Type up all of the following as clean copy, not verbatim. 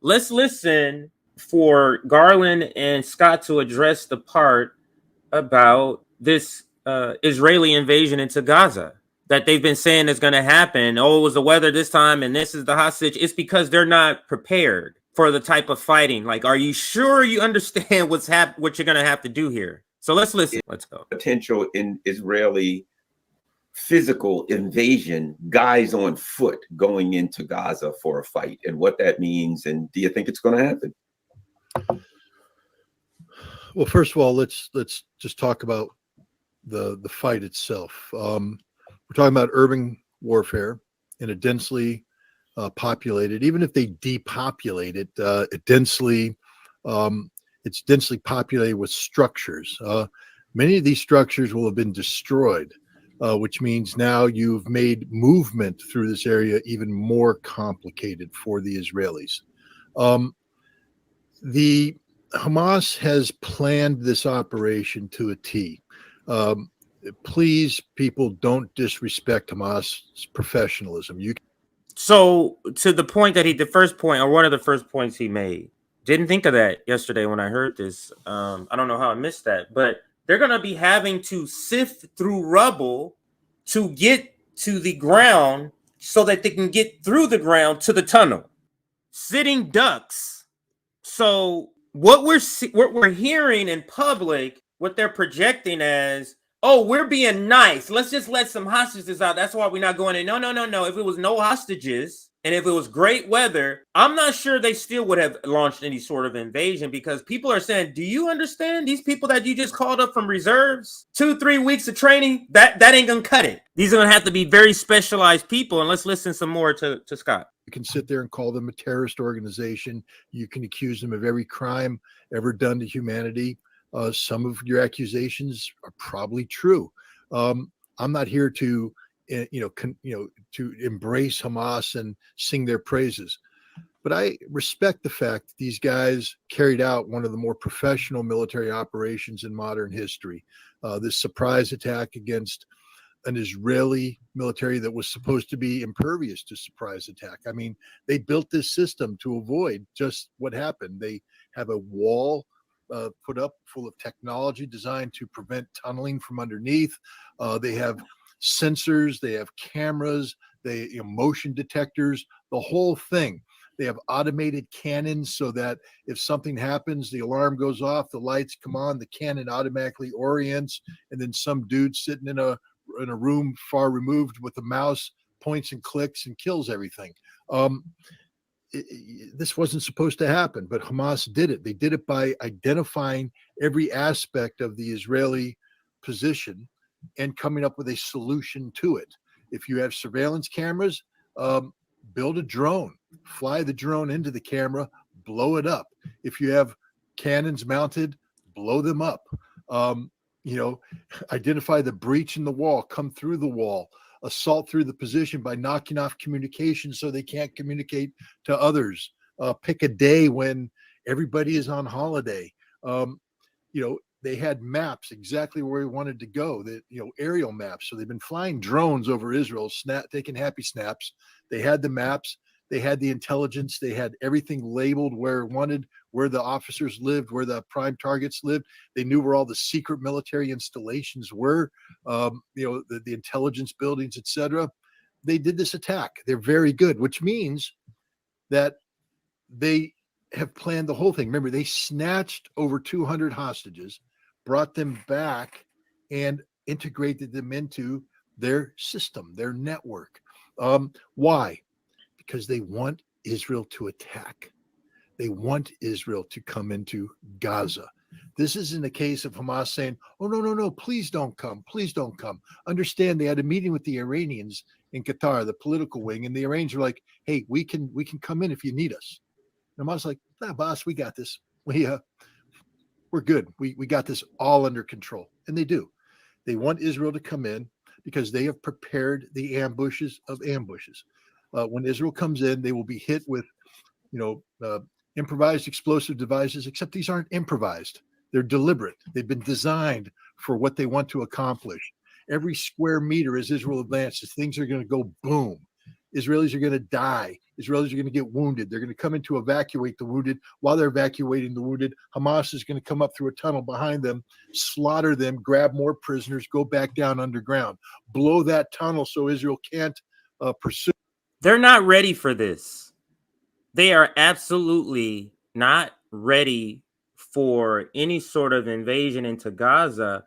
let's listen for Garland and Scott to address the part about this Israeli invasion into Gaza that they've been saying is going to happen. Oh, it was the weather this time, and this is the hostage. It's because they're not prepared for the type of fighting. Like, are you sure you understand what you're going to have to do here? So let's listen. Let's go. Potential in Israeli physical invasion, guys on foot going into Gaza for a fight, and what that means. And do you think it's going to happen? Well, first of all, let's just talk about the fight itself. We're talking about urban warfare in a densely populated. Even if they depopulate it, it's densely populated with structures. Many of these structures will have been destroyed, which means now you've made movement through this area even more complicated for the Israelis. The Hamas has planned this operation to a T. Please, people, don't disrespect Hamas's professionalism. So, to the point that the first point, or one of the first points he made, didn't think of that yesterday when I heard this. I don't know how I missed that, but they're going to be having to sift through rubble to get to the ground so that they can get through the ground to the tunnel. Sitting ducks. So what we're hearing in public, what they're projecting as, oh, we're being nice. Let's just let some hostages out. That's why we're not going in. No. If it was no hostages and if it was great weather, I'm not sure they still would have launched any sort of invasion, because people are saying, do you understand these people that you just called up from reserves? 2-3 weeks of training, that ain't gonna cut it. These are gonna have to be very specialized people. And let's listen some more to Scott. You can sit there and call them a terrorist organization. You can accuse them of every crime ever done to humanity. Some of your accusations are probably true. I'm not here to, to embrace Hamas and sing their praises, but I respect the fact that these guys carried out one of the more professional military operations in modern history. This surprise attack against an Israeli military that was supposed to be impervious to surprise attack. I mean, they built this system to avoid just what happened. They have a wall put up full of technology designed to prevent tunneling from underneath. They have sensors, they have cameras, motion detectors, the whole thing. They have automated cannons so that if something happens, the alarm goes off, the lights come on, the cannon automatically orients, and then some dude sitting in a room far removed with a mouse points and clicks and kills everything. This wasn't supposed to happen, but Hamas did it. They did it by identifying every aspect of the Israeli position and coming up with a solution to it. If you have surveillance cameras, build a drone, fly the drone into the camera, blow it up. If you have cannons mounted, blow them up. Identify the breach in the wall, come through the wall, assault through the position by knocking off communication so they can't communicate to others. Pick a day when everybody is on holiday. They had maps exactly where we wanted to go, aerial maps. So they've been flying drones over Israel, taking happy snaps. They had the maps, they had the intelligence, they had everything labeled where it wanted, where the officers lived, where the prime targets lived. They knew where all the secret military installations were, the intelligence buildings, etc. They did this attack. They're very good, which means that they have planned the whole thing. Remember, they snatched over 200 hostages, brought them back, and integrated them into their system, their network. Why? Because they want Israel to attack. They want Israel to come into Gaza. This isn't a case of Hamas saying, oh, no, please don't come. Please don't come. Understand, they had a meeting with the Iranians in Qatar, the political wing, and the Iranians were like, hey, we can come in if you need us. And Hamas like, nah, boss, we got this. We're good. We got this all under control. And they do. They want Israel to come in because they have prepared the ambushes of ambushes. When Israel comes in, they will be hit with, improvised explosive devices, except these aren't improvised. They're deliberate. They've been designed for what they want to accomplish. Every square meter as Israel advances, things are going to go boom. Israelis are going to die. Israelis are going to get wounded. They're going to come in to evacuate the wounded. While they're evacuating the wounded, Hamas is going to come up through a tunnel behind them, slaughter them, grab more prisoners, go back down underground, blow that tunnel so Israel can't pursue. They're not ready for this. They are absolutely not ready for any sort of invasion into Gaza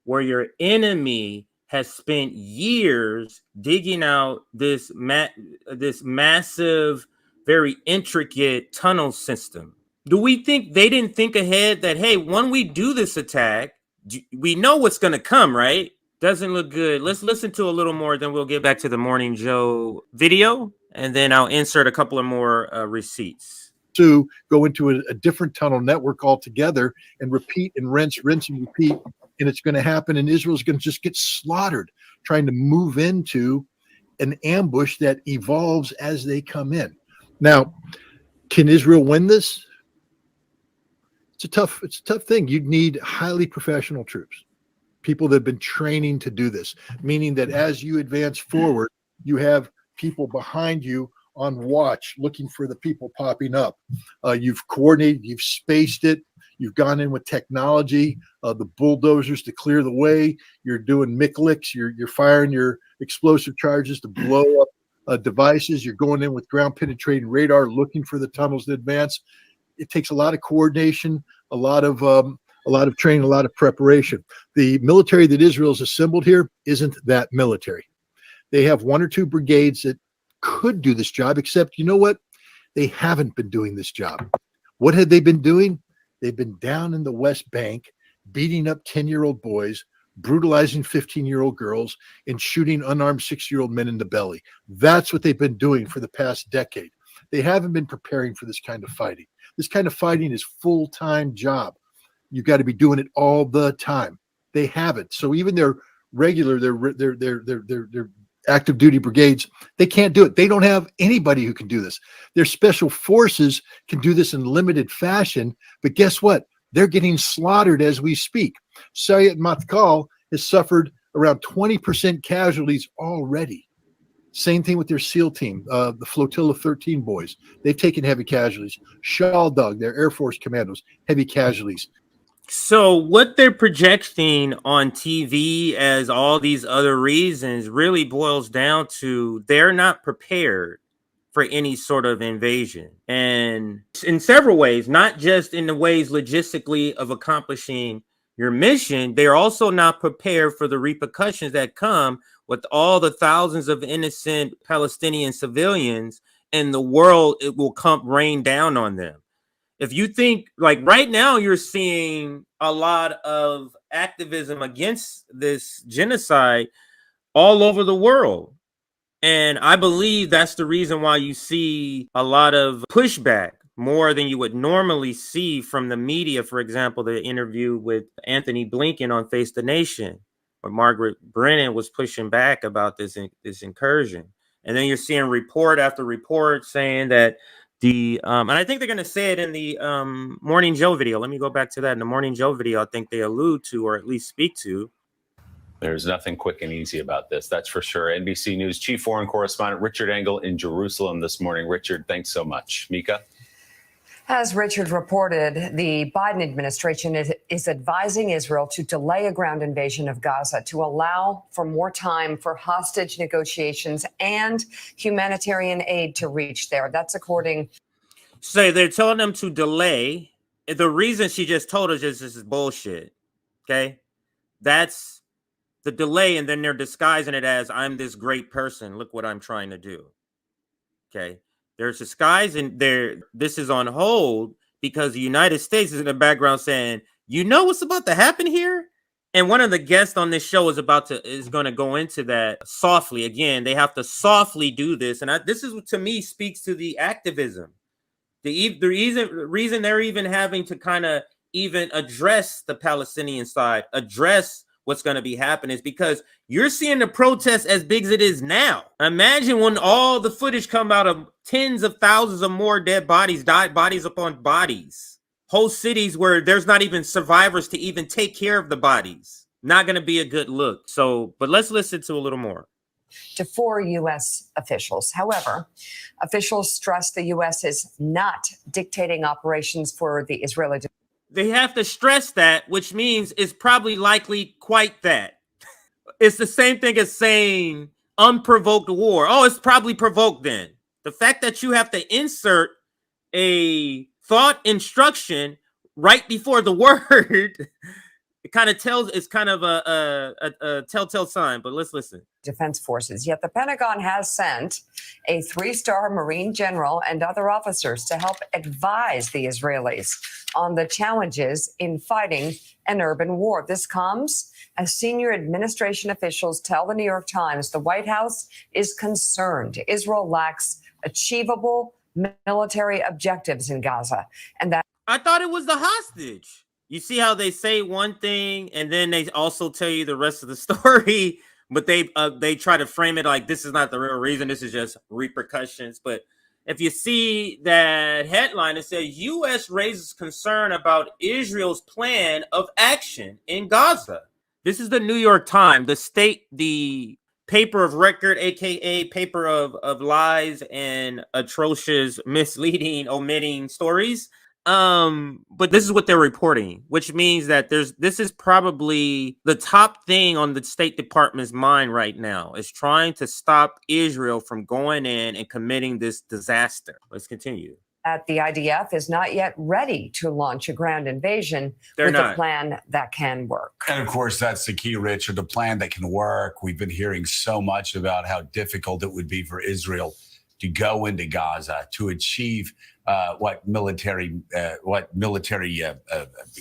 where your enemy has spent years digging out this massive, very intricate tunnel system. Do we think they didn't think ahead that, hey, when we do this attack, we know what's going to come, right? Doesn't look good. Let's listen to a little more, then we'll get back to the Morning Joe video, and then I'll insert a couple of more receipts. To go into a different tunnel network altogether and repeat and rinse and repeat. And it's going to happen, and Israel's going to just get slaughtered trying to move into an ambush that evolves as they come in. Now, can Israel win this? It's a tough thing. You'd need highly professional troops, people that have been training to do this, meaning that as you advance forward, you have people behind you on watch looking for the people popping up. You've coordinated, you've spaced it. You've gone in with technology, the bulldozers to clear the way. You're doing MICLICs. You're firing your explosive charges to blow up devices. You're going in with ground penetrating radar, looking for the tunnels in advance. It takes a lot of coordination, a lot of training, a lot of preparation. The military that Israel's assembled here isn't that military. They have 1 or 2 brigades that could do this job, except you know what? They haven't been doing this job. What had they been doing? They've been down in the West Bank, beating up 10-year-old boys, brutalizing 15-year-old girls, and shooting unarmed 6-year-old men in the belly. That's what they've been doing for the past decade. They haven't been preparing for this kind of fighting. This kind of fighting is full-time job. You've got to be doing it all the time. They haven't. So even their regular, their active duty brigades, they can't do it. They don't have anybody who can do this. Their special forces can do this in limited fashion, but guess what? They're getting slaughtered as we speak. Sayed Matkal has suffered around 20% casualties already. Same thing with their SEAL team, the Flotilla 13 boys. They've taken heavy casualties. Shaldog, their Air Force commandos, heavy casualties. So what they're projecting on TV as all these other reasons really boils down to they're not prepared for any sort of invasion. And in several ways, not just in the ways logistically of accomplishing your mission, they're also not prepared for the repercussions that come with all the thousands of innocent Palestinian civilians, and the world, it will come rain down on them. If you think, like right now, you're seeing a lot of activism against this genocide all over the world. And I believe that's the reason why you see a lot of pushback, more than you would normally see from the media. For example, the interview with Anthony Blinken on Face the Nation, where Margaret Brennan was pushing back about this incursion. And then you're seeing report after report saying that and I think they're going to say it in the Morning Joe video. Let me go back to that. In the Morning Joe video, I think they allude to, or at least speak to. There's nothing quick and easy about this, that's for sure. NBC News Chief Foreign Correspondent Richard Engel in Jerusalem this morning. Richard, thanks so much. Mika? As Richard reported, the Biden administration is advising Israel to delay a ground invasion of Gaza to allow for more time for hostage negotiations and humanitarian aid to reach there. That's according. So they're telling them to delay. The reason she just told us is this is bullshit. Okay? That's the delay, and then they're disguising it as I'm this great person. Look what I'm trying to do. Okay? There's disguising there. This is on hold because the United States is in the background saying, you know what's about to happen here? And one of the guests on this show is going to go into that softly. Again, they have to softly do this. And this is, to me, speaks to the activism. The reason they're even having to kind of even address the Palestinian side, address what's going to be happening, is because you're seeing the protests as big as it is now. Imagine when all the footage come out of tens of thousands of more dead bodies, died bodies upon bodies, whole cities where there's not even survivors to even take care of the bodies. Not going to be a good look. So, but let's listen to a little more. to 4 U.S. officials. However, officials stress the U.S. is not dictating operations for the Israeli. They have to stress that, which means it's probably likely quite that. It's the same thing as saying unprovoked war. Oh, it's probably provoked then. The fact that you have to insert a thought instruction right before the word, it kind of tells, it's kind of a telltale sign, but let's listen. Defense forces. Yet the Pentagon has sent a 3-star Marine general and other officers to help advise the Israelis on the challenges in fighting an urban war. This comes as senior administration officials tell the New York Times the White House is concerned Israel lacks achievable military objectives in Gaza, and that I thought it was the hostage. You see how they say one thing and then they also tell you the rest of the story, but they try to frame it like this is not the real reason. This is just repercussions. But if you see that headline, it says U.S. raises concern about Israel's plan of action in Gaza. This is the New York Times, the paper of record, aka paper of lies and atrocious, misleading, omitting stories. But this is what they're reporting, which means that this is probably the top thing on the State Department's mind right now, is trying to stop Israel from going in and committing this disaster. Let's continue. the IDF is not yet ready to launch a ground invasion with a plan that can work. And of course, that's the key, Richard, the plan that can work. We've been hearing so much about how difficult it would be for Israel to go into Gaza to achieve what military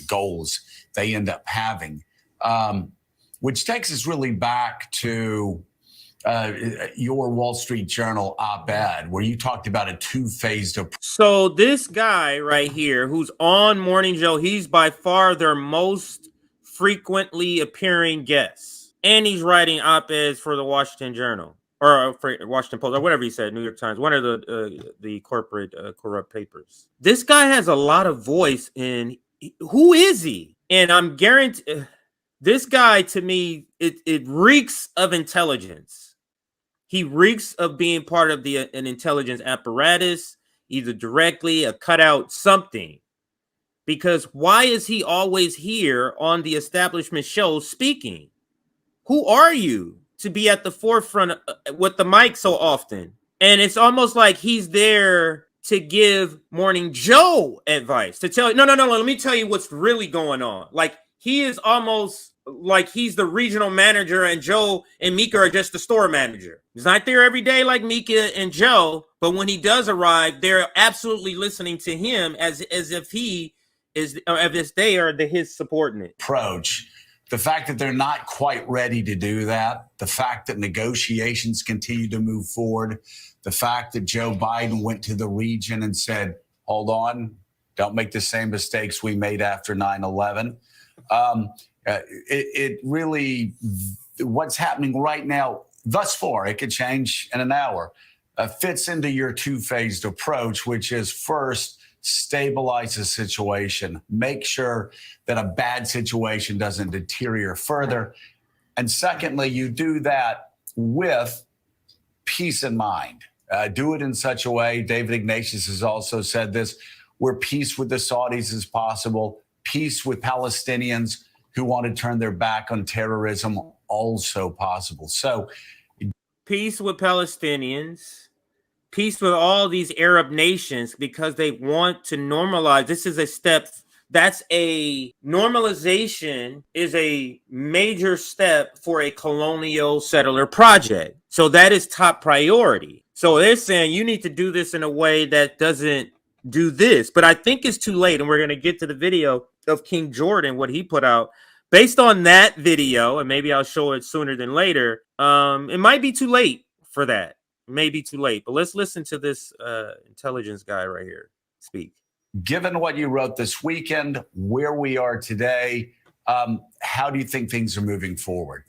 goals they end up having, which takes us really back to your Wall Street Journal op-ed, where you talked about a two-phased approach. So this guy right here, who's on Morning Joe, he's by far their most frequently appearing guest, and he's writing op-eds for the Washington Journal. Or for Washington Post, or whatever he said, New York Times, one of the corporate corrupt papers. This guy has a lot of voice in who is he? And I'm guaranteed this guy, to me, it reeks of intelligence. He reeks of being part of an intelligence apparatus, either directly, a cutout, something. Because why is he always here on the establishment show speaking? Who are you to be at the forefront with the mic so often? And it's almost like he's there to give Morning Joe advice, to tell you, no, let me tell you what's really going on. Like, he is almost like he's the regional manager and Joe and Mika are just the store manager. He's not there every day like Mika and Joe, but when he does arrive, they're absolutely listening to him as if he is, or as they are his subordinate. Approach. The fact that they're not quite ready to do that, the fact that negotiations continue to move forward, the fact that Joe Biden went to the region and said, hold on, don't make the same mistakes we made after 9/11. It really, what's happening right now, thus far, it could change in an hour, fits into your two-phased approach, which is first, stabilize the situation, make sure that a bad situation doesn't deteriorate further. And secondly, you do that with peace in mind. Do it in such a way, David Ignatius has also said this, where peace with the Saudis is possible, peace with Palestinians who want to turn their back on terrorism also possible. So peace with Palestinians, peace with all these Arab nations, because they want to normalize. This is a step. That's a normalization, is a major step for a colonial settler project. So that is top priority. So they're saying you need to do this in a way that doesn't do this. But I think it's too late. And we're going to get to the video of King Jordan, what he put out. Based on that video, and maybe I'll show it sooner than later, it might be too late for that. Maybe too late, but let's listen to this intelligence guy right here speak. Given what you wrote this weekend, where we are today, how do you think things are moving forward?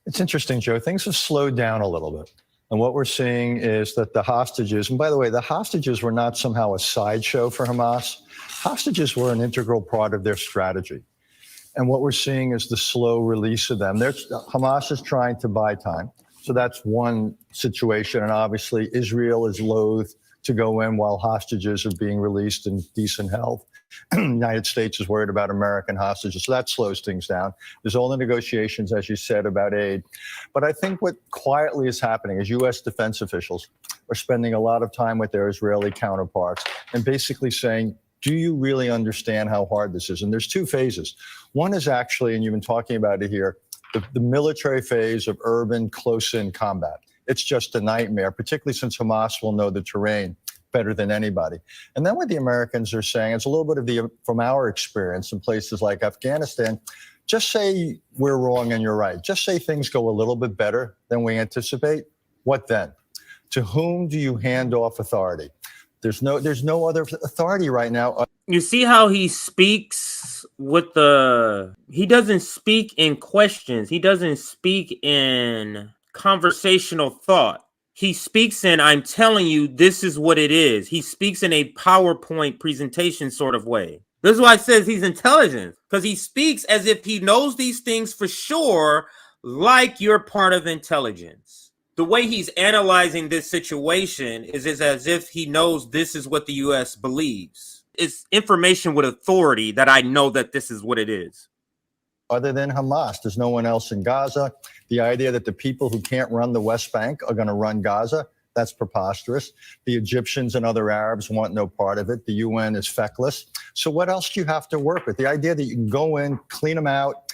It's interesting, Joe. Things have slowed down a little bit. And what we're seeing is that the hostages, and by the way, the hostages were not somehow a sideshow for Hamas. Hostages were an integral part of their strategy. And what we're seeing is the slow release of them. Hamas is trying to buy time. So that's one situation. And obviously, Israel is loath to go in while hostages are being released in decent health. The United States is worried about American hostages. So that slows things down. There's all the negotiations, as you said, about aid. But I think what quietly is happening is U.S. defense officials are spending a lot of time with their Israeli counterparts and basically saying, do you really understand how hard this is? And there's two phases. One is actually, and you've been talking about it here, the military phase of urban close-in combat. It's just a nightmare, particularly since Hamas will know the terrain better than anybody. And then what the Americans are saying, it's a little bit of from our experience in places like Afghanistan, just say we're wrong and you're right. Just say things go a little bit better than we anticipate. What then? To whom do you hand off authority? There's no other authority right now. You see how he speaks with he doesn't speak in questions. He doesn't speak in conversational thought. He speaks in, I'm telling you, this is what it is. He speaks in a PowerPoint presentation sort of way. This is why it says he's intelligent, because he speaks as if he knows these things for sure, like you're part of intelligence. The way he's analyzing this situation is as if he knows this is what the U.S. believes. It's information with authority that I know that this is what it is. Other than Hamas, there's no one else in Gaza. The idea that the people who can't run the West Bank are going to run Gaza, that's preposterous. The Egyptians and other Arabs want no part of it. The UN is feckless. So what else do you have to work with? The idea that you can go in, clean them out,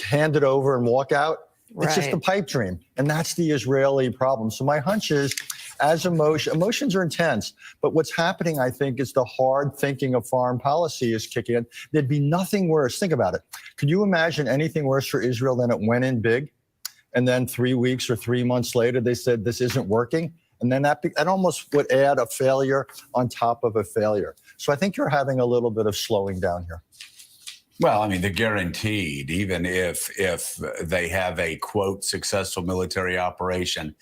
hand it over and walk out, it's just a pipe dream. And that's the Israeli problem. So my hunch is, as emotions are intense, but what's happening, I think, is the hard thinking of foreign policy is kicking in. There'd be nothing worse. Think about it. Could you imagine anything worse for Israel than it went in big? And then 3 weeks or 3 months later, they said this isn't working. And then that almost would add a failure on top of a failure. So I think you're having a little bit of slowing down here. Well, I mean, they're guaranteed, even if they have a, quote, successful military operation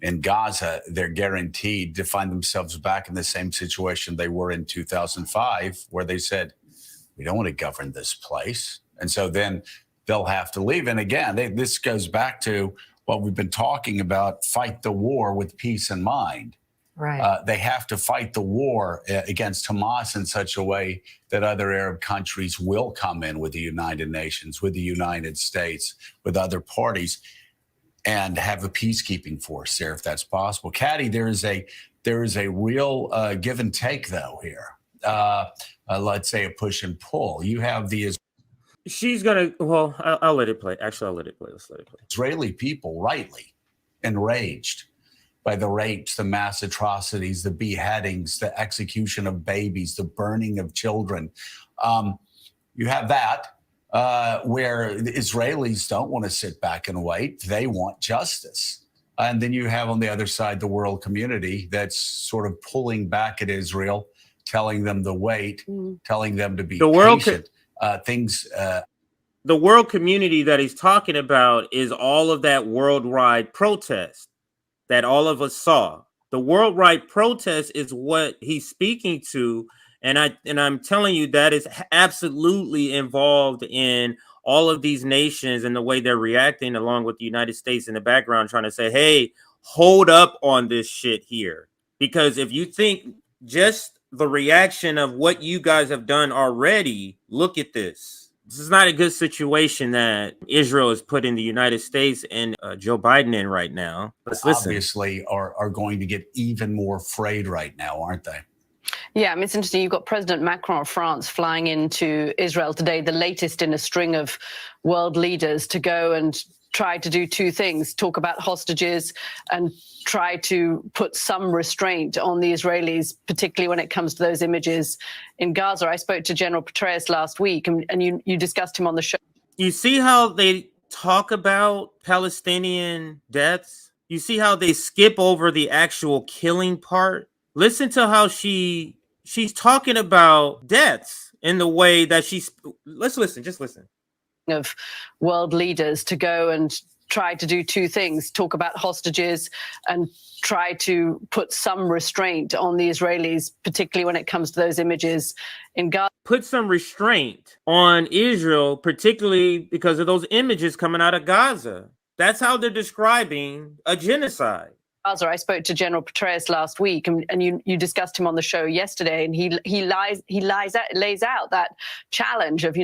in Gaza, they're guaranteed to find themselves back in the same situation they were in 2005, where they said, we don't want to govern this place. And so then they'll have to leave. And again, this goes back to what we've been talking about, fight the war with peace in mind. Right. They have to fight the war against Hamas in such a way that other Arab countries will come in with the United Nations, with the United States, with other parties, and have a peacekeeping force there if that's possible. Caddy, there is a real give and take though here. Let's say a push and pull. You have the She's gonna. Well, I'll let it play. Actually, I'll let it play. Let's let it play. Israeli people rightly enraged by the rapes, the mass atrocities, the beheadings, the execution of babies, the burning of children. You have that where the Israelis don't want to sit back and wait. They want justice. And then you have on the other side the world community that's sort of pulling back at Israel, telling them to wait, telling them to be patient. The world community that he's talking about is all of that worldwide protest that all of us saw. The worldwide protest is what he's speaking to, and I'm telling you that is absolutely involved in all of these nations and the way they're reacting, along with the United States in the background, trying to say, hey, hold up on this shit here. Because if you think just the reaction of what you guys have done already, look at this. This is not a good situation that Israel has put in the United States and Joe Biden in right now. Let's listen. Obviously are going to get even more frayed right now, aren't they? Yeah, I mean, it's interesting. You've got President Macron of France flying into Israel today, the latest in a string of world leaders to go and try to do two things, talk about hostages and try to put some restraint on the Israelis, particularly when it comes to those images in Gaza. I spoke to General Petraeus last week, and you discussed him on the show. You see how they talk about Palestinian deaths? You see how they skip over the actual killing part? Listen to how she's talking about deaths in the way that let's listen, just listen. Of world leaders to go and try to do two things, talk about hostages and try to put some restraint on the Israelis, particularly when it comes to those images in Gaza. Put some restraint on Israel, particularly because of those images coming out of Gaza. That's how they're describing a genocide. Gaza. I spoke to General Petraeus last week, and you discussed him on the show yesterday, and he lays out that challenge of,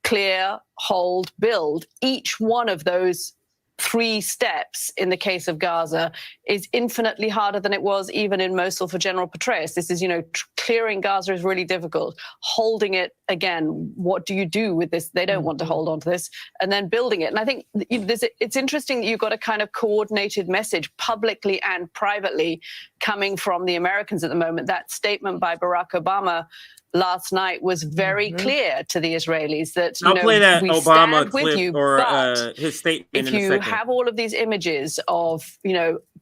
clear, hold, build. Each one of those 3 steps in the case of Gaza is infinitely harder than it was even in Mosul for General Petraeus. This is, clearing Gaza is really difficult. Holding it, again, what do you do with this? They don't want to hold on to this. And then building it. And I think it's interesting that you've got a kind of coordinated message publicly and privately coming from the Americans at the moment. That statement by Barack Obama last night was very clear to the Israelis that I'll play that we Obama stand with clip you, or but his statement if in a you second. have all of these images of,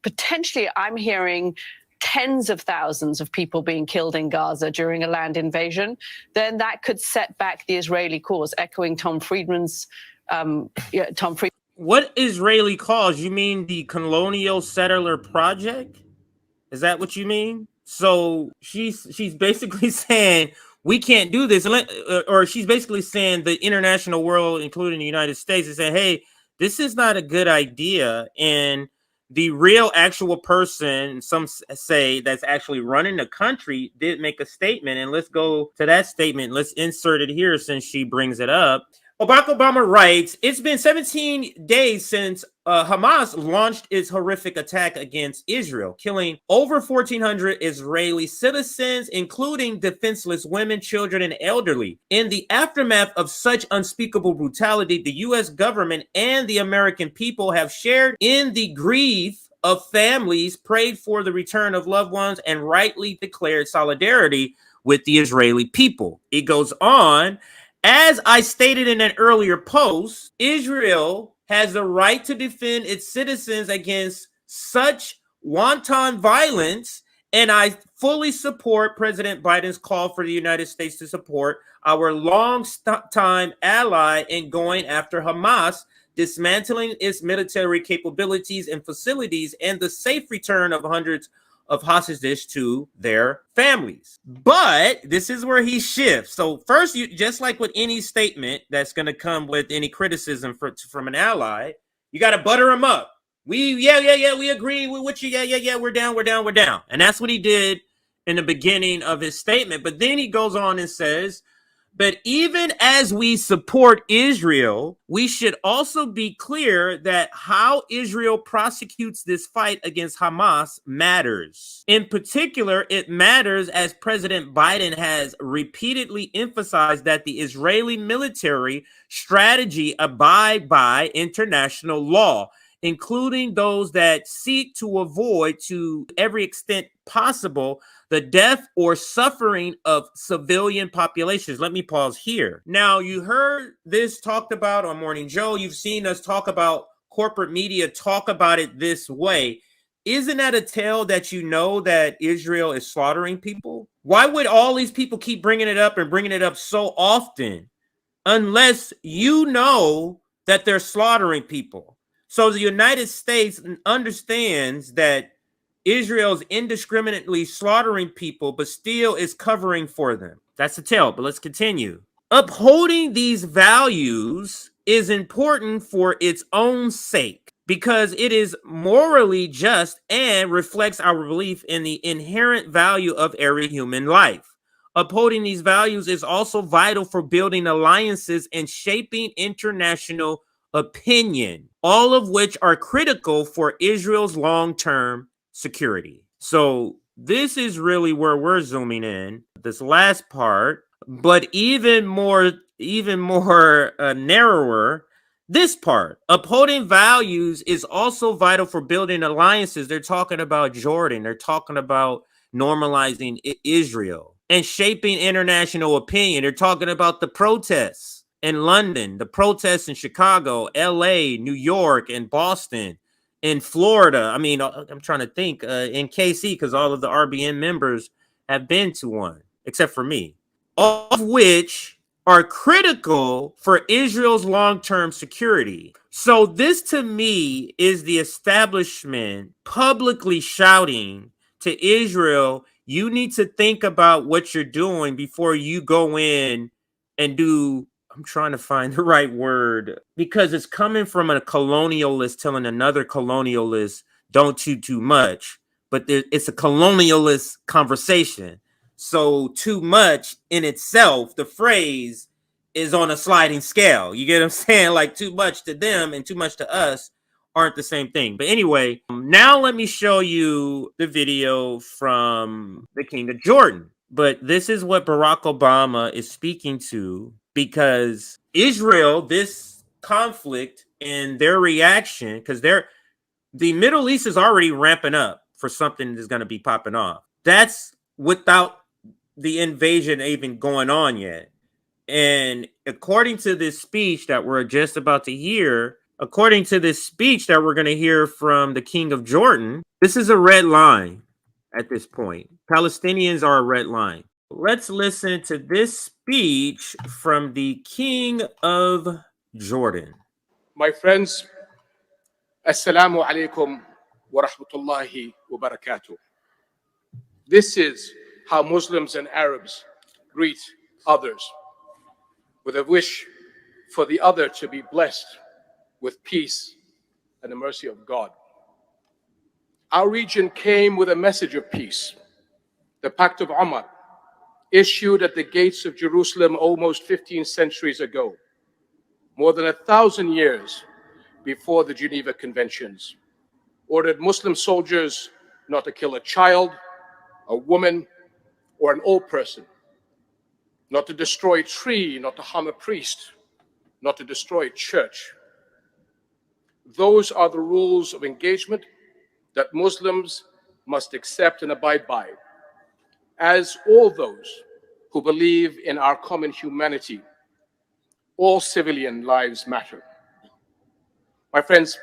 potentially, I'm hearing tens of thousands of people being killed in Gaza during a land invasion, then that could set back the Israeli cause, echoing Tom Friedman's What Israeli cause? You mean the colonial settler project? Is that what you mean? So she's basically saying we can't do this, or she's basically saying the international world, including the United States, is saying, hey, this is not a good idea. And the real actual person, some say, that's actually running the country did make a statement. And let's go to that statement. Let's insert it here since she brings it up. Barack Obama writes, it's been 17 days since Hamas launched its horrific attack against Israel, killing over 1,400 Israeli citizens, including defenseless women, children, and elderly. In the aftermath of such unspeakable brutality, the U.S. government and the American people have shared in the grief of families, prayed for the return of loved ones, and rightly declared solidarity with the Israeli people. It goes on. As I stated in an earlier post, Israel has the right to defend its citizens against such wanton violence, and I fully support President Biden's call for the United States to support our long-time ally in going after Hamas, dismantling its military capabilities and facilities, and the safe return of hundreds of hostages to their families. But this is where he shifts. So first, you just like with any statement that's going to come with any criticism from an ally, you got to butter him up. We agree with you. Yeah, we're down. And that's what he did in the beginning of his statement. But then he goes on and says, but even as we support Israel, we should also be clear that how Israel prosecutes this fight against Hamas matters. In particular, it matters as President Biden has repeatedly emphasized that the Israeli military strategy abide by international law, including those that seek to avoid to every extent possible the death or suffering of civilian populations. Let me pause here. Now, you heard this talked about on Morning Joe. You've seen us talk about corporate media talk about it this way. Isn't that a tale that you know that Israel is slaughtering people? Why would all these people keep bringing it up and bringing it up so often unless you know that they're slaughtering people? So the United States understands that Israel's indiscriminately slaughtering people, but still is covering for them. That's the tale, but let's continue. Upholding these values is important for its own sake because it is morally just and reflects our belief in the inherent value of every human life. Upholding these values is also vital for building alliances and shaping international opinion, all of which are critical for Israel's long-term security. So this is really where we're zooming in, this last part, but even more narrower, this part. Upholding values is also vital for building alliances. They're talking about Jordan. They're talking about normalizing Israel and shaping international opinion. They're talking about the protests in London, the protests in Chicago, LA, New York, and Boston. In Florida, I mean, I'm trying to think in KC because all of the RBN members have been to one, except for me, all of which are critical for Israel's long-term security. So this to me is the establishment publicly shouting to Israel, you need to think about what you're doing before you go in and do I'm trying to find the right word, because it's coming from a colonialist telling another colonialist, don't do too much, but it's a colonialist conversation. So too much in itself, the phrase is on a sliding scale. You get what I'm saying? Like too much to them and too much to us aren't the same thing. But anyway, now let me show you the video from the King of Jordan. But this is what Barack Obama is speaking to, because Israel, this conflict and their reaction, because the Middle East is already ramping up for something that's going to be popping off. That's without the invasion even going on yet. And according to this speech that we're just about to hear, according to this speech that we're going to hear from the King of Jordan, this is a red line at this point. Palestinians are a red line. Let's listen to this speech from the King of Jordan. My friends, Assalamu alaikum wa rahmatullahi wa barakatuh. This is how Muslims and Arabs greet others, with a wish for the other to be blessed with peace and the mercy of God. Our region came with a message of peace. The Pact of Umar, issued at the gates of Jerusalem almost 15 centuries ago, more than 1,000 years before the Geneva Conventions, ordered Muslim soldiers not to kill a child, a woman, or an old person, not to destroy a tree, not to harm a priest, not to destroy a church. Those are the rules of engagement that Muslims must accept and abide by, as all those who believe in our common humanity. All civilian lives matter. My friends,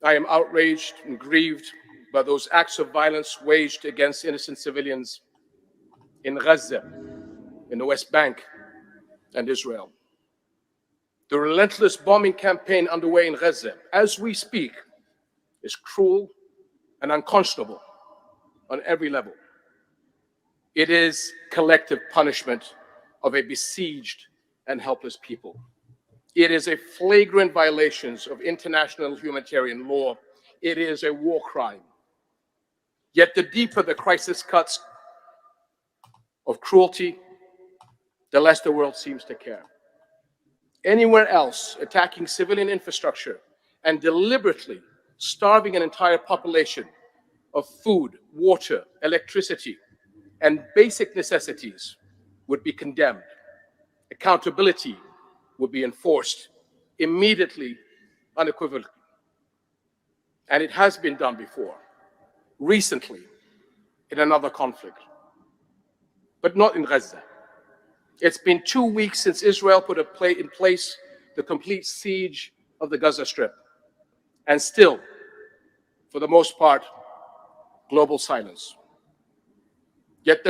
I am outraged and grieved by those acts of violence waged against innocent civilians in Gaza, in the West Bank, and Israel. The relentless bombing campaign underway in Gaza, as we speak, is cruel and unconscionable on every level. It is collective punishment of a besieged and helpless people. It is a flagrant violation of international humanitarian law. It is a war crime. Yet the deeper the crisis cuts of cruelty, the less the world seems to care. Anywhere else, attacking civilian infrastructure and deliberately starving an entire population of food, water, electricity, and basic necessities would be condemned. Accountability would be enforced immediately, unequivocally. And it has been done before, recently, in another conflict, but not in Gaza. It's been 2 weeks since Israel put in place the complete siege of the Gaza Strip. And still, for the most part, global silence. Yet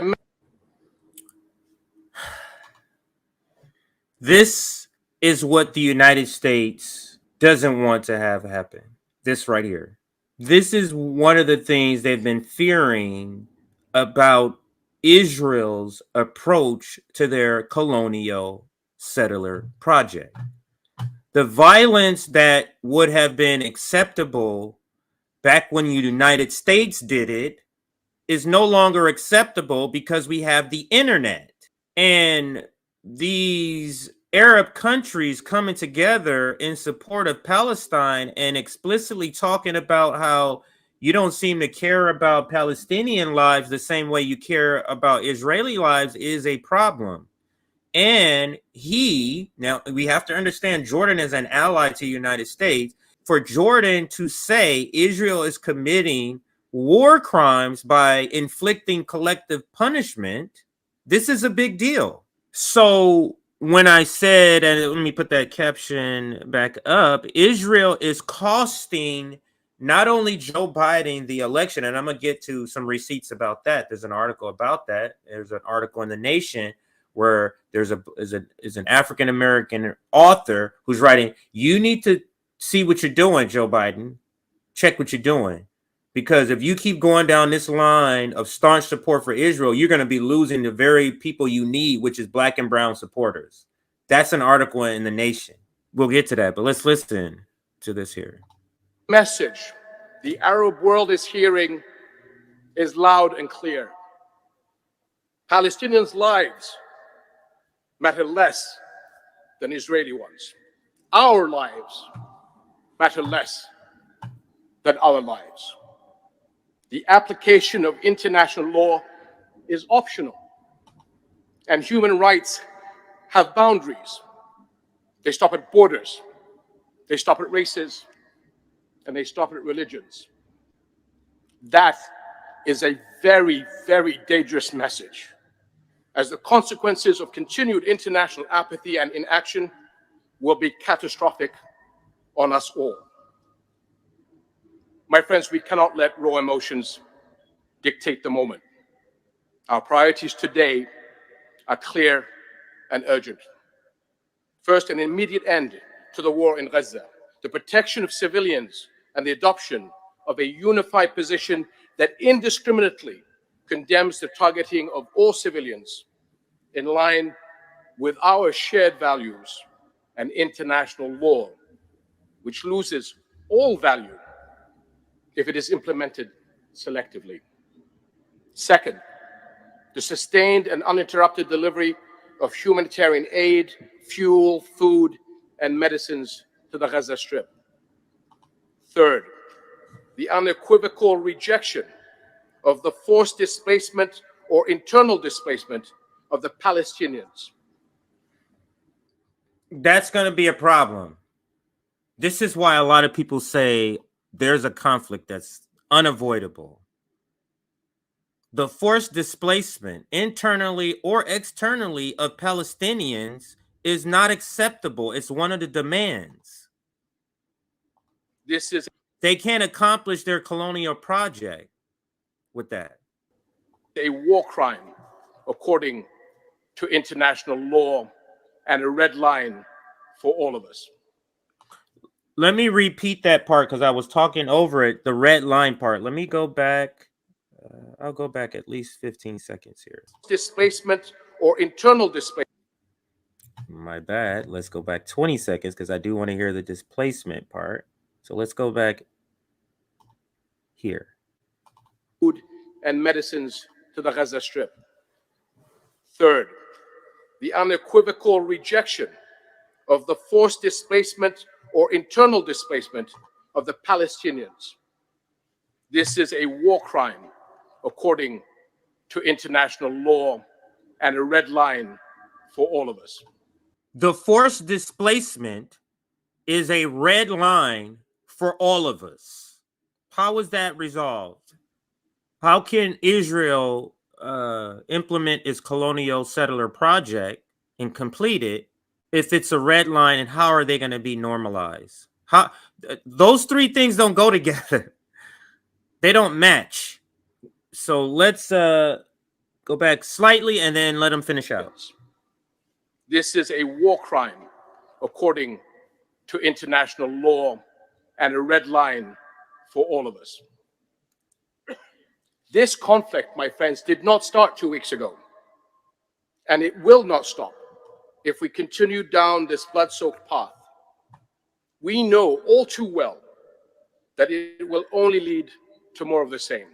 This is what the United States doesn't want to have happen. This right here. This is one of the things they've been fearing about Israel's approach to their colonial settler project. The violence that would have been acceptable back when the United States did it is no longer acceptable because we have the internet. And these Arab countries coming together in support of Palestine and explicitly talking about how you don't seem to care about Palestinian lives the same way you care about Israeli lives is a problem. And now we have to understand Jordan is an ally to the United States. For Jordan to say Israel is committing war crimes by inflicting collective punishment, this is a big deal. So when I said, and let me put that caption back up, Israel is costing not only Joe Biden the election, and I'm going to get to some receipts about that. There's an article about that. There's an article in The Nation where there's an African-American author who's writing, you need to see what you're doing, Joe Biden. Check what you're doing. Because if you keep going down this line of staunch support for Israel, you're going to be losing the very people you need, which is black and brown supporters. That's an article in The Nation. We'll get to that, but let's listen to this here. Message the Arab world is hearing is loud and clear. Palestinians' lives matter less than Israeli ones. Our lives matter less than our lives. The application of international law is optional, and human rights have boundaries. They stop at borders, they stop at races, and they stop at religions. That is a very, very dangerous message, as the consequences of continued international apathy and inaction will be catastrophic on us all. My friends, we cannot let raw emotions dictate the moment. Our priorities today are clear and urgent. First, an immediate end to the war in Gaza, the protection of civilians, and the adoption of a unified position that indiscriminately condemns the targeting of all civilians in line with our shared values and international law, which loses all value if it is implemented selectively. Second, the sustained and uninterrupted delivery of humanitarian aid, fuel, food, and medicines to the Gaza Strip. Third, the unequivocal rejection of the forced displacement or internal displacement of the Palestinians. That's going to be a problem. This is why a lot of people say there's a conflict that's unavoidable. The forced displacement, internally or externally, of Palestinians is not acceptable. It's one of the demands. They can't accomplish their colonial project with that. A war crime, according to international law, and a red line for all of us. Let me repeat that part because I was talking over it, the red line part. Let me go back. I'll go back at least 15 seconds here. Displacement or internal displacement. My bad. Let's go back 20 seconds because I do want to hear the displacement part. So let's go back here. Food and medicines to the Gaza Strip. Third, the unequivocal rejection of the forced displacement or internal displacement of the Palestinians. This is a war crime, according to international law, and a red line for all of us. The forced displacement is a red line for all of us. How is that resolved? How can Israel implement its colonial settler project and complete it if it's a red line, and how are they going to be normalized? How those three things don't go together. They don't match. So let's go back slightly and then let them finish out. This is a war crime, according to international law, and a red line for all of us. This conflict, my friends, did not start 2 weeks ago, and it will not stop if we continue down this blood-soaked path. We know all too well that it will only lead to more of the same,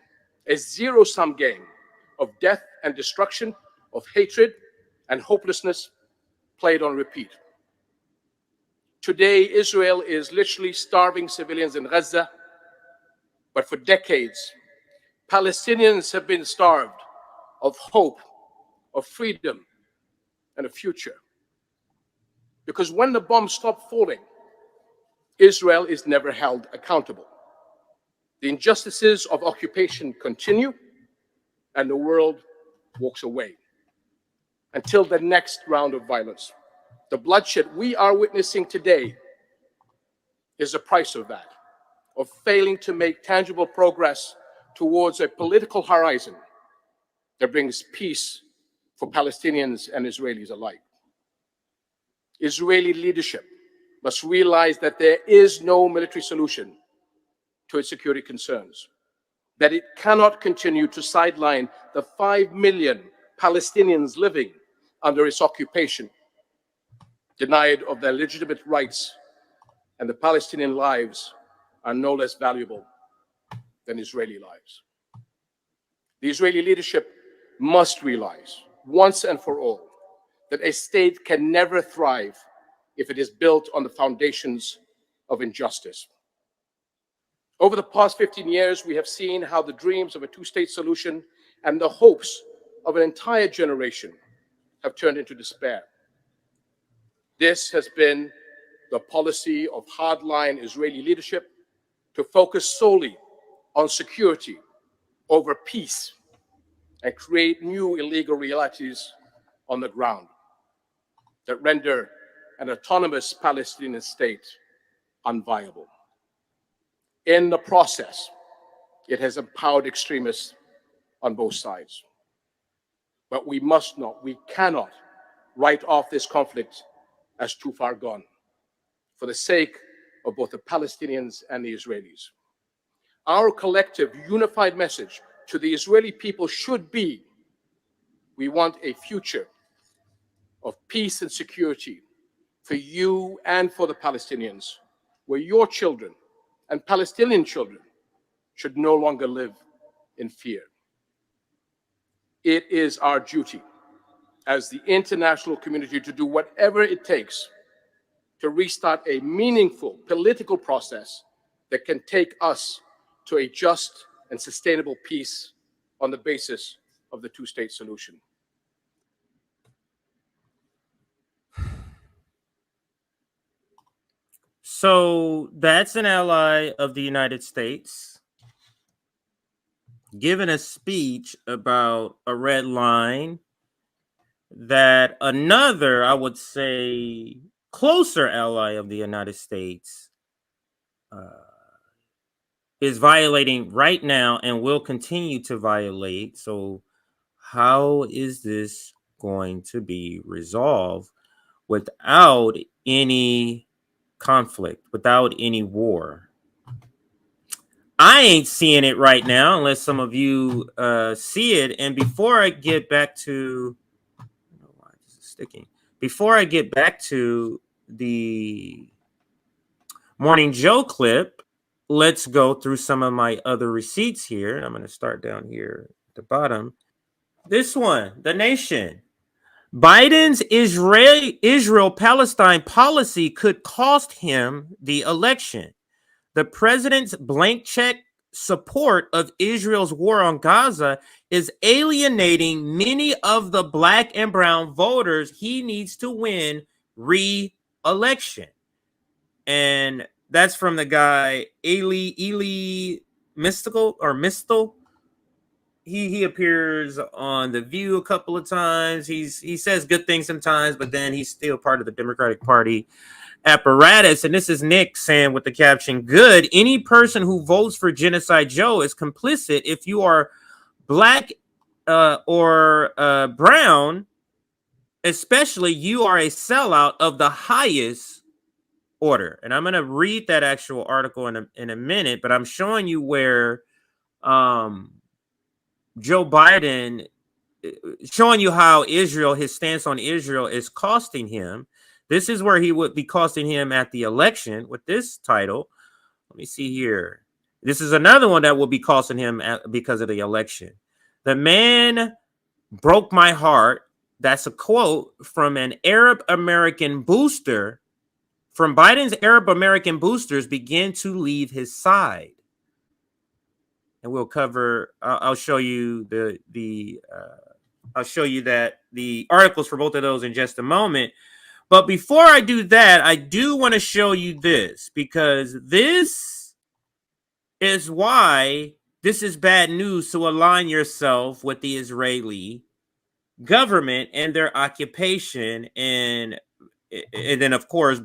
a zero-sum game of death and destruction, of hatred and hopelessness played on repeat. Today, Israel is literally starving civilians in Gaza, but for decades, Palestinians have been starved of hope, of freedom, and a future. Because when the bombs stop falling, Israel is never held accountable. The injustices of occupation continue, and the world walks away until the next round of violence. The bloodshed we are witnessing today is the price of that, of failing to make tangible progress towards a political horizon that brings peace for Palestinians and Israelis alike. Israeli leadership must realize that there is no military solution to its security concerns, that it cannot continue to sideline the 5 million Palestinians living under its occupation. denied of their legitimate rights, and the Palestinian lives are no less valuable than Israeli lives. The Israeli leadership must realize once and for all that a state can never thrive if it is built on the foundations of injustice. Over the past 15 years, we have seen how the dreams of a two-state solution and the hopes of an entire generation have turned into despair. This has been the policy of hardline Israeli leadership to focus solely on security over peace and create new illegal realities on the ground that render an autonomous Palestinian state unviable. In the process, it has empowered extremists on both sides. But we must not, we cannot write off this conflict as too far gone for the sake of both the Palestinians and the Israelis. Our collective unified message to the Israeli people should be, we want a future of peace and security for you and for the Palestinians, where your children and Palestinian children should no longer live in fear. It is our duty as the international community to do whatever it takes to restart a meaningful political process that can take us to a just and sustainable peace on the basis of the two-state solution. So that's an ally of the United States giving a speech about a red line that another, I would say, closer ally of the United States is violating right now and will continue to violate. So how is this going to be resolved without any conflict, without any war? I ain't seeing it right now unless some of you see it. And before I get back to, I don't know why this is sticking. Before I get back to the Morning Joe clip, let's go through some of my other receipts here. I'm going to start down here at the bottom. This one, The Nation. Biden's Israel-Palestine policy could cost him the election. The president's blank check support of Israel's war on Gaza is alienating many of the black and brown voters he needs to win re-election. And that's from the guy Eli Mystical or Mistel. He appears on The View a couple of times. He says good things sometimes, but then he's still part of the Democratic Party apparatus. And this is Nick saying with the caption, good, any person who votes for Genocide Joe is complicit. If you are black or brown, especially, you are a sellout of the highest order. And I'm going to read that actual article in a minute, but I'm showing you where Joe Biden, showing you how Israel, his stance on Israel is costing him. This is where he would be costing him at the election with this title. Let me see here. This is another one that will be costing him because of the election. The man broke my heart. That's a quote from an Arab American booster. From Biden's Arab American boosters begin to leave his side. And we'll cover, I'll show you I'll show you that the articles for both of those in just a moment. But before I do that, I do want to show you this, because this is why this is bad news to align yourself with the Israeli government and their occupation and then, of course,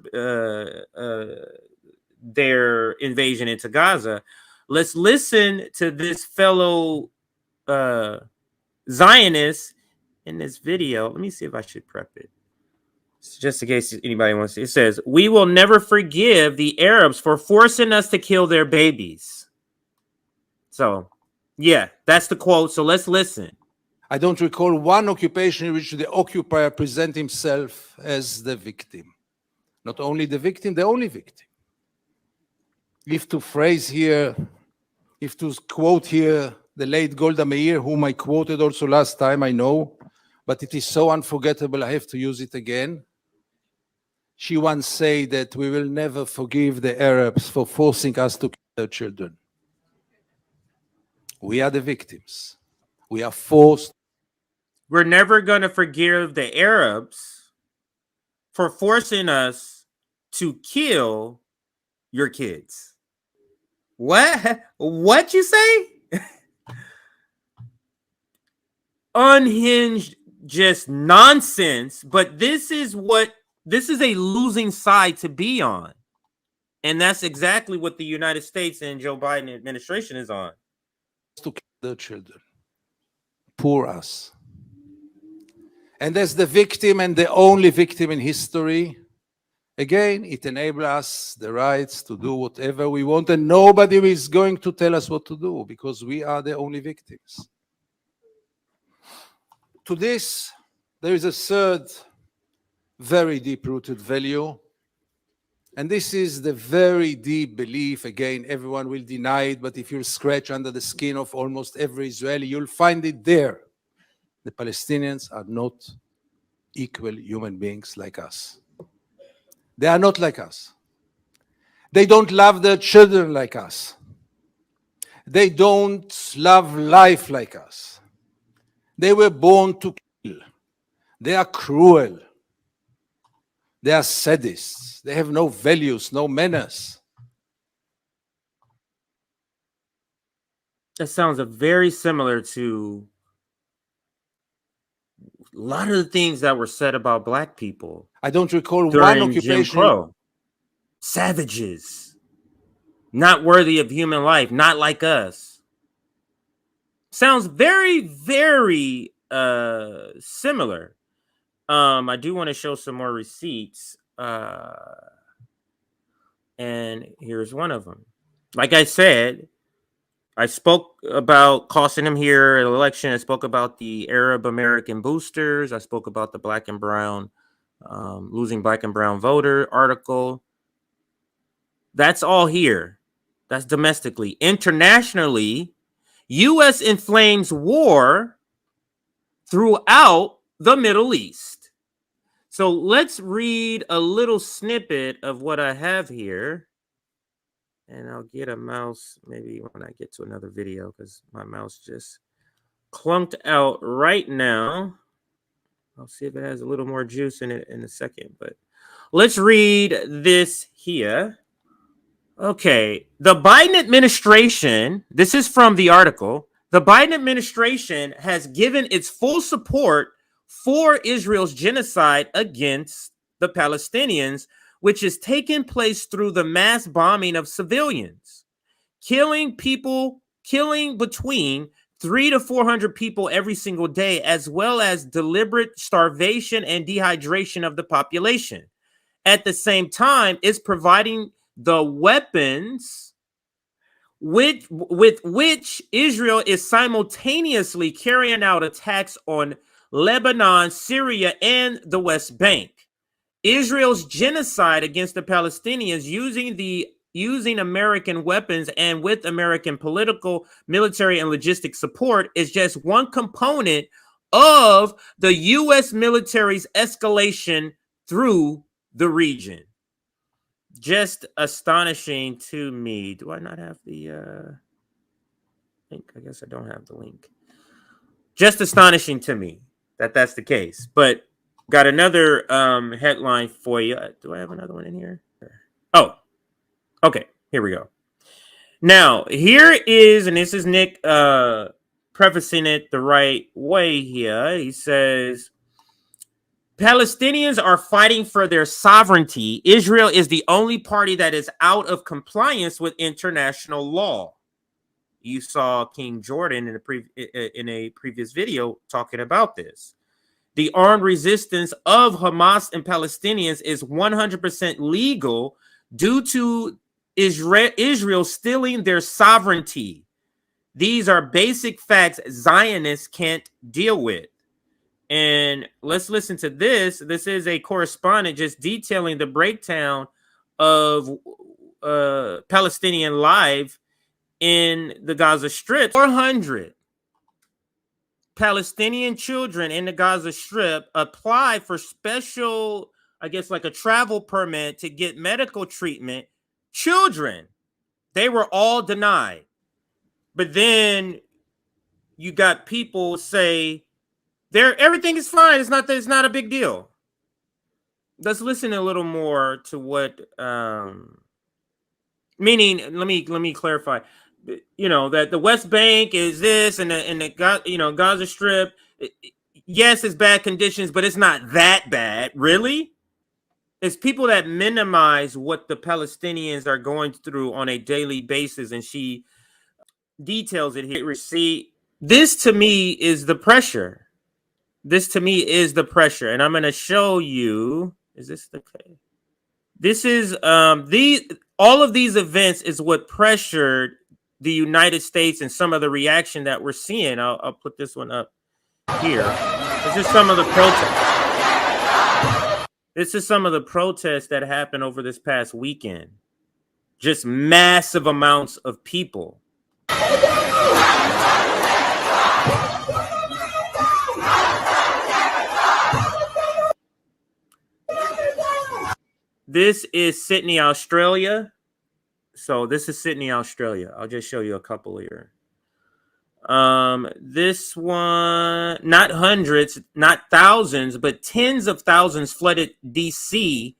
their invasion into Gaza. Let's listen to this fellow Zionist in this video. Let me see if I should prep it. Just in case anybody wants to. It says, we will never forgive the Arabs for forcing us to kill their babies. So, yeah, that's the quote. So let's listen. I don't recall one occupation in which the occupier present himself as the victim. not only the victim, the only victim. If to phrase here, if to quote here the late Golda Meir, whom I quoted also last time, I know, but it is so unforgettable, I have to use it again. She once said that we will never forgive the Arabs for forcing us to kill their children. We are the victims. We are forced. We're never going to forgive the Arabs for forcing us to kill your kids. What? What you say? Unhinged, just nonsense. But this is a losing side to be on. And that's exactly what the United States and Joe Biden administration is on. To kill their children. Poor us. And as the victim and the only victim in history, again, it enables us the rights to do whatever we want, and nobody is going to tell us what to do because we are the only victims. To this, there is a third very deep-rooted value, and this is the very deep belief. Again, everyone will deny it, but if you scratch under the skin of almost every Israeli, you'll find it there. The Palestinians are not equal human beings like us. They are not like us. They don't love their children like us. They don't love life like us. They were born to kill. They are cruel. They are sadists. They have no values, no manners. That sounds very similar to a lot of the things that were said about Black people. I don't recall during one Jim occupation. Crow. Savages, not worthy of human life, not like us. Sounds very, very similar. I do want to show some more receipts. And here's one of them. Like I said, I spoke about costing him here at election. I spoke about the Arab American boosters. I spoke about the Black and Brown, losing Black and Brown voter article. That's all here. That's domestically. Internationally, U.S. inflames war throughout the Middle East. So let's read a little snippet of what I have here. And I'll get a mouse maybe when I get to another video because my mouse just clunked out right now. I'll see if it has a little more juice in it in a second. But let's read this here. Okay. The Biden administration, this is from the article. The Biden administration has given its full support for Israel's genocide against the Palestinians, which is taking place through the mass bombing of civilians, killing between 300 to 400 people every single day, as well as deliberate starvation and dehydration of the population. At the same time, it's providing the weapons with which Israel is simultaneously carrying out attacks on Lebanon, Syria, and the West Bank. Israel's genocide against the Palestinians using American weapons and with American political, military, and logistic support is just one component of the U.S. military's escalation through the region. Just astonishing to me. Do I not have the link? I guess I don't have the link. Just astonishing to me that that's the case. But got another headline for you. Do I have another one in here? Oh, okay. Here we go. Now, here is, and this is Nick prefacing it the right way here. He says, Palestinians are fighting for their sovereignty. Israel is the only party that is out of compliance with international law. You saw King Jordan in a previous video talking about this. The armed resistance of Hamas and Palestinians is 100% legal due to Israel stealing their sovereignty. These are basic facts Zionists can't deal with. And let's listen to this. This is a correspondent just detailing the breakdown of Palestinian life in the Gaza Strip. 400 Palestinian children in the Gaza Strip apply for special, I guess, like a travel permit to get medical treatment. Children, they were all denied. But then you got people say everything is fine. It's not a big deal. Let's listen a little more to what meaning. Let me clarify. You know that the West Bank is this, and the Gaza Strip. Yes, it's bad conditions, but it's not that bad, really. It's people that minimize what the Palestinians are going through on a daily basis, and she details it here. Receipt. This to me is the pressure. This to me is the pressure, and I'm going to show you. Is this the case? This is all of these events is what pressured the United States and some of the reaction that we're seeing. I'll put this one up here. This is some of the protests. This is some of the protests that happened over this past weekend. Just massive amounts of people. This is Sydney, Australia. So this is Sydney, Australia. I'll just show you a couple here. This one, not hundreds, not thousands, but tens of thousands flooded DC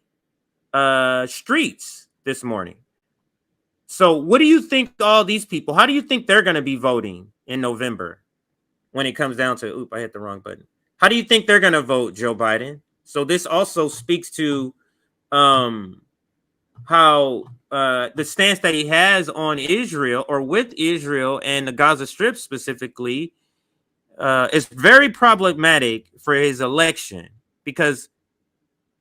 streets this morning. So what do you think all these people, how do you think they're going to be voting in November when it comes down to, I hit the wrong button. How do you think they're going to vote, Joe Biden? So this also speaks to how the stance that he has on Israel or with Israel and the Gaza Strip specifically is very problematic for his election, because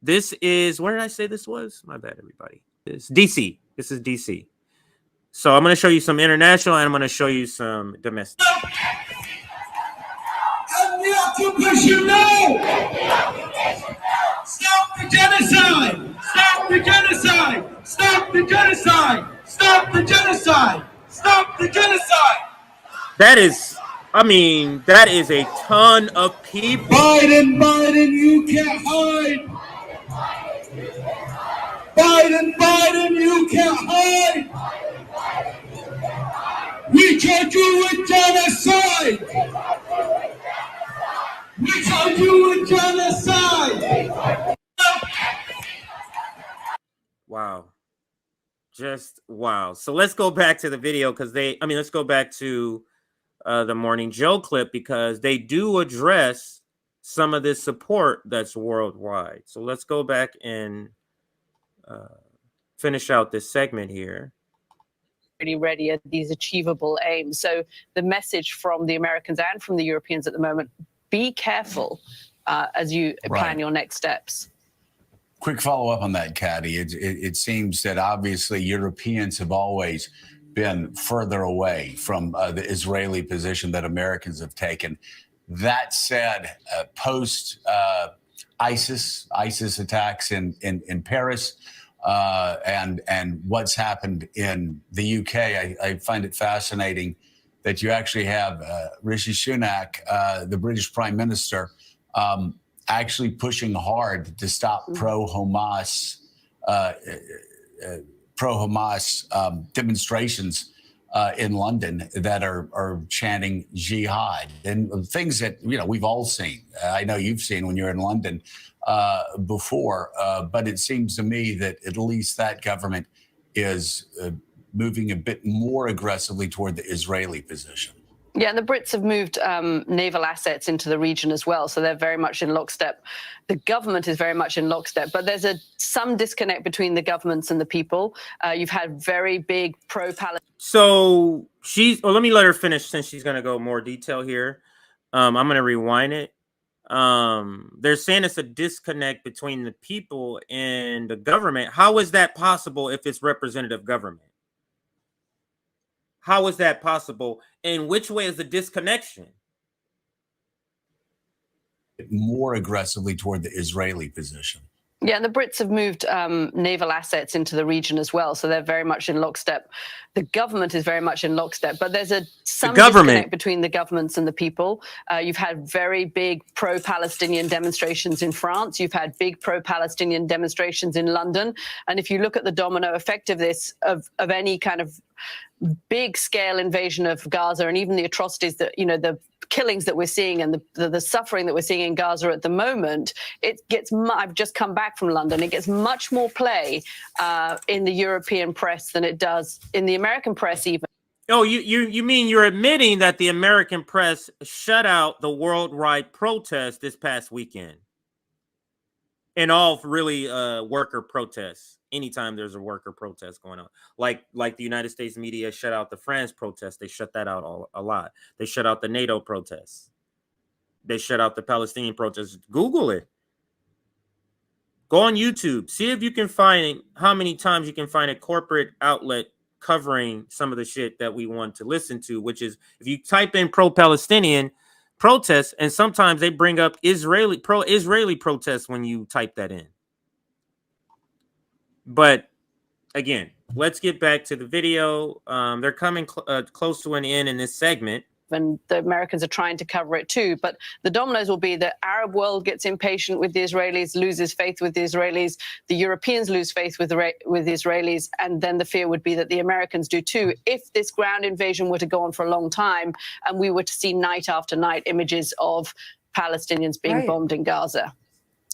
this is, where did I say this was? My bad, everybody. It's DC. This is DC. So I'm going to show you some international and I'm going to show you some domestic. And the occupation now! Stop the genocide! Stop the genocide! Stop the genocide! Stop the genocide! Stop the genocide! That is, I mean, that is a ton of people. Biden, you can't hide! Biden, you can't hide! We charge you with genocide! We charge you with genocide! Wow. Just wow. So let's go back to the video because let's go back to the Morning Joe clip, because they do address some of this support that's worldwide. So let's go back and finish out this segment here. Really ready at these achievable aims. So the message from the Americans and from the Europeans at the moment, be careful as you plan your next steps. Quick follow-up on that, Caddy. It seems that obviously Europeans have always been further away from the Israeli position that Americans have taken. That said, post ISIS attacks in Paris and what's happened in the UK, I find it fascinating that you actually have Rishi Sunak, the British Prime Minister, actually pushing hard to stop pro-Hamas demonstrations in London that are chanting jihad, and things that we've all seen. I know you've seen when you're in London before, but it seems to me that at least that government is moving a bit more aggressively toward the Israeli position. Yeah, and the Brits have moved naval assets into the region as well, so they're very much in lockstep. The government is very much in lockstep, but there's some disconnect between the governments and the people. You've had very big pro-Palestine. So let me let her finish since she's going to go more detail here. I'm going to rewind it. They're saying it's a disconnect between the people and the government. How is that possible if it's representative government? How is that possible? And which way is the disconnection? more aggressively toward the Israeli position. Yeah, and the Brits have moved naval assets into the region as well, so they're very much in lockstep. The government is very much in lockstep, but there's some disconnect between the governments and the people. You've had very big pro-Palestinian demonstrations in France. You've had big pro-Palestinian demonstrations in London. And if you look at the domino effect of this, of any kind of big scale invasion of Gaza, and even the atrocities that, you know, the killings that we're seeing and the suffering that we're seeing in Gaza at the moment, it gets, I've just come back from London, it gets much more play in the European press than it does in the American press even. Oh, you mean you're admitting that the American press shut out the worldwide protest this past weekend? And all really worker protests. Anytime there's a worker protest going on, like the United States media shut out the France protest, they shut that out a lot. They shut out the NATO protests. They shut out the Palestinian protests. Google it. Go on YouTube. See if you can find how many times you can find a corporate outlet covering some of the shit that we want to listen to, which is if you type in pro-Palestinian protests, and sometimes they bring up pro-Israeli protests when you type that in. But again, let's get back to the video. They're coming close to an end in this segment. And the Americans are trying to cover it too. But the dominoes will be the Arab world gets impatient with the Israelis, loses faith with the Israelis, the Europeans lose faith with the Israelis, and then the fear would be that the Americans do too. If this ground invasion were to go on for a long time and we were to see night after night images of Palestinians being bombed in Gaza.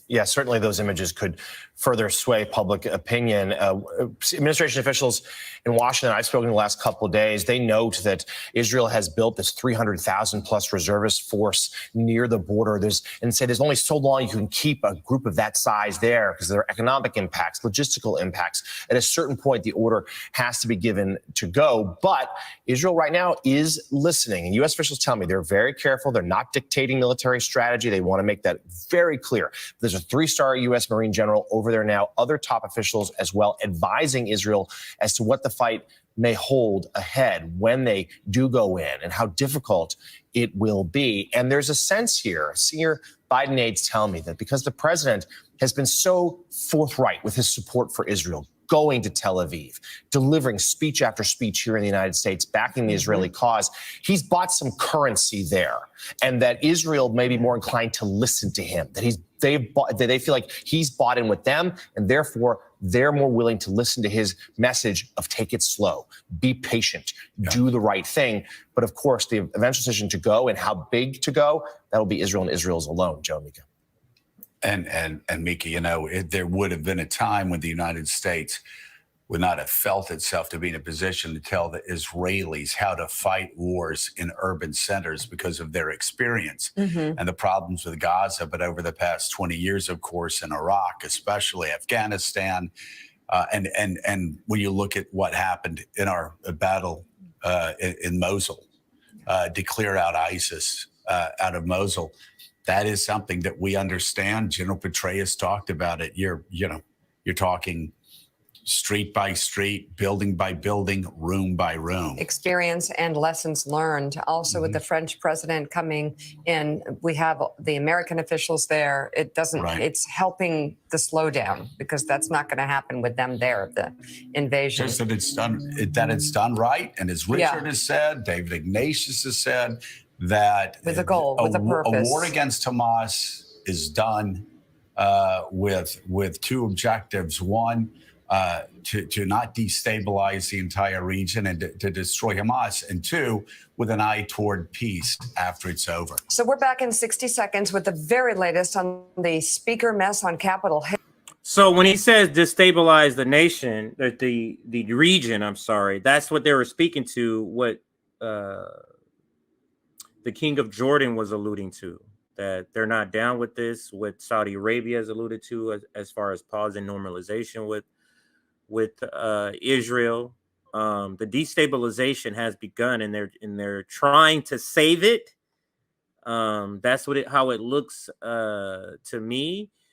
Yeah, certainly those images could further sway public opinion. Administration officials in Washington, I've spoken the last couple of days, they note that Israel has built this 300,000 plus reservist force near the border. And say there's only so long you can keep a group of that size there because there are economic impacts, logistical impacts. At a certain point, the order has to be given to go. But Israel right now is listening. And U.S. officials tell me they're very careful. They're not dictating military strategy. They want to make that very clear. There's a 3-star U.S. Marine general over there now, other top officials as well, advising Israel as to what the fight may hold ahead when they do go in and how difficult it will be. And there's a sense here, senior Biden aides tell me that because the president has been so forthright with his support for Israel, going to Tel Aviv, delivering speech after speech here in the United States, backing the Israeli cause, he's bought some currency there, and that Israel may be more inclined to listen to him, that they feel like he's bought in with them, and therefore they're more willing to listen to his message of take it slow, be patient, do the right thing. But of course, the eventual decision to go and how big to go, that'll be Israel and Israel's alone, Joe, Mika. And Mika, you know, there would have been a time when the United States would not have felt itself to be in a position to tell the Israelis how to fight wars in urban centers because of their experience and the problems with Gaza. But over the past 20 years, of course, in Iraq, especially Afghanistan, and when you look at what happened in our battle in Mosul, to clear out ISIS out of Mosul, that is something that we understand. General Petraeus talked about it. You're talking street by street, building by building, room by room. Experience and lessons learned. Also with the French president coming in, we have the American officials there. It doesn't, it's helping the slowdown because that's not going to happen with them there, the invasion. Just that it's done right. And as Richard has said, David Ignatius has said, that with a goal, with a purpose. A war against Hamas is done with two objectives. One, to not destabilize the entire region and to destroy Hamas. And two, with an eye toward peace after it's over. So we're back in 60 seconds with the very latest on the speaker mess on Capitol Hill. So when he says destabilize the nation, the region, I'm sorry, that's what they were speaking to, what the King of Jordan was alluding to, that they're not down with this, what Saudi Arabia has alluded to as far as pausing normalization with Israel. The destabilization has begun, and they're trying to save it. That's how it looks to me.